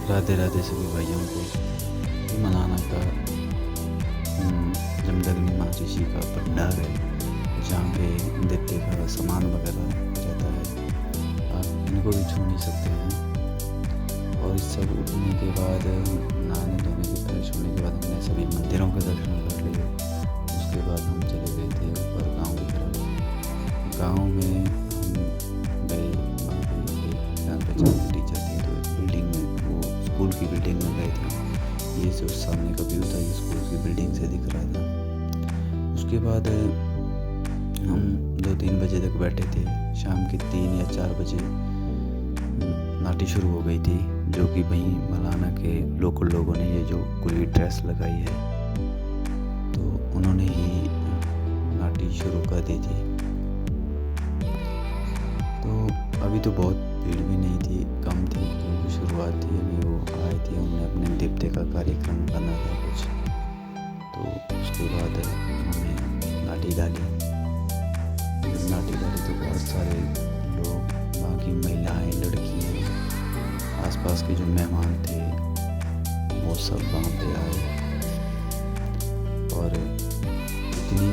राधे राधे सभी भाइयों को। ये मलाना का जमदग्नि महर्षि का भंडार है, जहाँ पे देवते का सामान वगैरह रहता है। आप इनको भी छू नहीं सकते हैं। और इस सब उठने के बाद, नहाने धोने के फ्रेश होने के बाद हमने सभी मंदिरों के दर्शन कर लिए। उसके बाद हम चले गए थे ऊपर गाँव की तरफ। गाँव में हम गए, वहाँ पे एक जान पहचान के टीचर थे, तो एक बिल्डिंग में, वो स्कूल की बिल्डिंग में गए थे। ये जो सामने का व्यू था, ये स्कूल की बिल्डिंग से दिख रहा था। उसके बाद हम 2-3 बजे तक बैठे थे। शाम के 3 या 4 बजे नाटी शुरू हो गई थी, जो कि वहीं मलाना के लोकल लोगों ने ये जो कोई ड्रेस लगाई है, तो उन्होंने ही नाटी शुरू कर दी थी। तो अभी तो बहुत भीड़ भी नहीं थी, कम थी, क्योंकि शुरुआत थी। अभी वो आए थे, उन्होंने अपने देवते का कार्यक्रम करना था कुछ। तो उसके बाद उन्होंने नाटी डाली। जब नाटी डाली तो बहुत सारे लोग, वहाँ की महिलाएं, लड़कियाँ, आसपास के जो मेहमान थे, वो सब वहाँ पे आए। और इतनी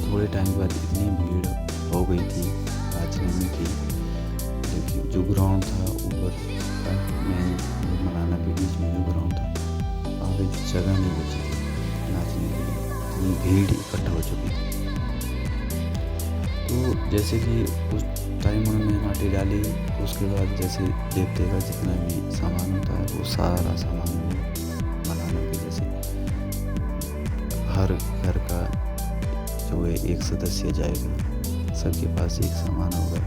थोड़े टाइम के बाद इतनी भीड़ हो गई थी नाचने में कि जो ग्राउंड था ऊपर मेन मलाना के बीच में जो ग्राउंड था, वहाँ पे जगह नहीं बची थी नाचने के लिए, इतनी भीड़ इकट्ठा हो चुकी थी। तो जैसे कि उस टाइम उन्होंने नाटी डाली, उसके बाद जैसे देवते का जितना भी सामान होता है, वो सारा सामान वो मलाना के जैसे हर घर का जो है एक सदस्य जाएगा, सबके पास एक सामान होगा,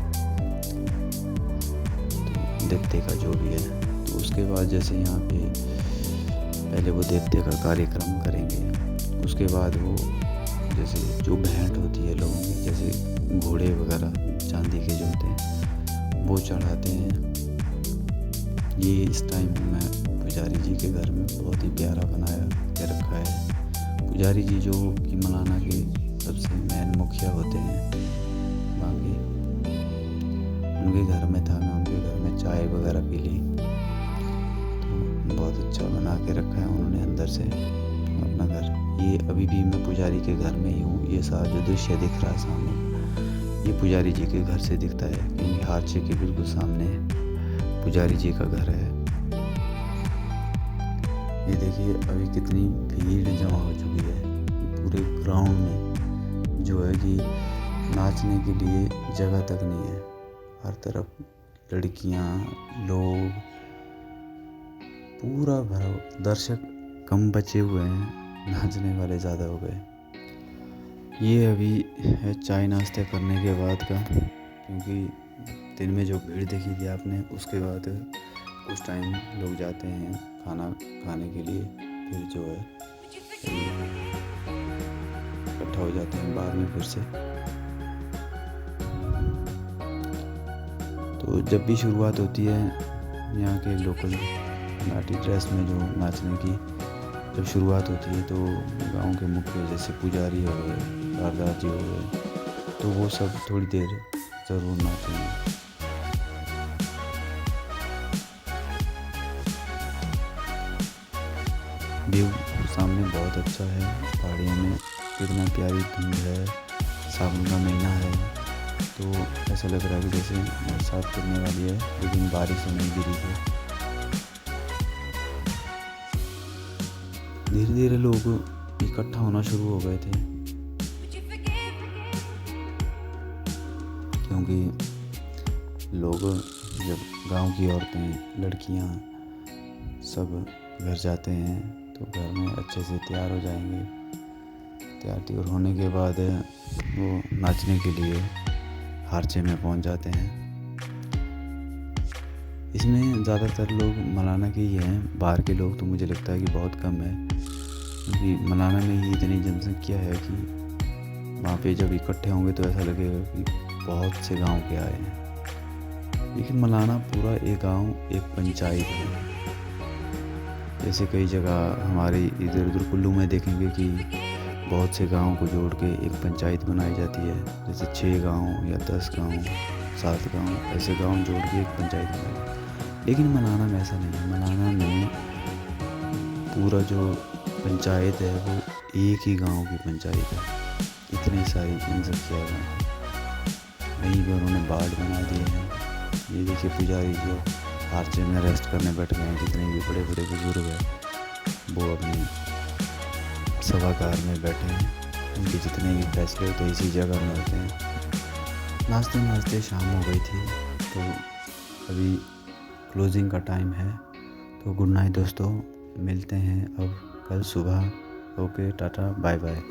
तो देवते का जो भी है। तो उसके बाद जैसे यहाँ पे पहले वो देवते का कार्यक्रम करेंगे। उसके बाद वो जैसे जो भेंट होती है लोगों की, जैसे घोड़े वगैरह चांदी के जो होते हैं, वो चढ़ाते हैं। ये इस टाइम मैं पुजारी जी के घर में बहुत ही प्यारा बनाया के रखा है। पुजारी जी जो कि मलाना के सबसे मेन मुखिया होते हैं वहाँ के, उनके घर में था। मैं उनके घर में चाय वगैरह पी ली, तो बहुत अच्छा बना के रखा है उन्होंने अंदर से अपना घर। ये अभी भी मैं पुजारी के घर में ही हूँ। ये सारा जो दृश्य दिख रहा है सामने, ये पुजारी जी के घर से दिखता है, क्योंकि हादसे के बिल्कुल सामने पुजारी जी का घर है। ये देखिए अभी कितनी भीड़ जमा हो चुकी है पूरे ग्राउंड में, जो है कि नाचने के लिए जगह तक नहीं है। हर तरफ लड़कियां, लोग, पूरा भरा। दर्शक कम बचे हुए हैं, नाचने वाले ज़्यादा हो गए। ये अभी है चाय नाश्ता करने के बाद का, क्योंकि दिन में जो भीड़ देखी थी आपने, उसके बाद कुछ टाइम लोग जाते हैं खाना खाने के लिए, फिर जो है इकट्ठा हो जाते हैं बाद में फिर से। तो जब भी शुरुआत होती है यहाँ के लोकल नाटी ड्रेस में जो नाचने की जब शुरुआत होती है, तो गांव के मुखिया जैसे पुजारी हो गए, सरदार जी हो गए, तो वो सब थोड़ी देर ज़रूर नाचेंगे। व्यू सामने बहुत अच्छा है, पहाड़ियों में कितना प्यारी धुंध है, सावन का महीना है, तो ऐसा लग रहा है कि जैसे बरसात गिरने वाली है, लेकिन बारिश नहीं गिरी है। धीरे धीरे लोग इकट्ठा होना शुरू हो गए थे, क्योंकि लोग जब गांव की औरतें, लड़कियां सब घर जाते हैं, तो घर में अच्छे से तैयार हो जाएंगे। तैयार होने के बाद वो नाचने के लिए हारचे में पहुंच जाते हैं। इसमें ज़्यादातर लोग मलाना के ही हैं, बाहर के लोग तो मुझे लगता है कि बहुत कम है, क्योंकि मलाना में ही इतनी जनसंख्या है कि वहाँ पे जब इकट्ठे होंगे तो ऐसा लगेगा कि बहुत से गांव के आए हैं। लेकिन मलाना पूरा एक गांव, एक पंचायत है। जैसे कई जगह हमारे इधर उधर कुल्लू में देखेंगे कि बहुत से गाँव को जोड़ के एक पंचायत बनाई जाती है, जैसे 6 गाँव या 10 गाँव, 7 गाँव, ऐसे गाँव जोड़ के एक पंचायत बनाई। लेकिन मलाना में ऐसा नहीं है। मलाना में पूरा जो पंचायत है वो एक ही गांव की पंचायत है, इतनी सारी जनसंख्या है। वहीं पर उन्होंने बाढ़ बना दिए हैं। ये देखिए पुजारी जो आर्चे में रेस्ट करने बैठ गए हैं, जितने भी बड़े बड़े बुजुर्ग हैं वो अपनी सभागार में बैठे हैं। उनके जितने भी फैसले होते हैं इसी जगह में होते हैं। नाचते नाचते शाम हो गई थी, तो अभी क्लोजिंग का टाइम है। तो गुड नाइट दोस्तों, मिलते हैं अब कल सुबह। Okay, tata, bye bye.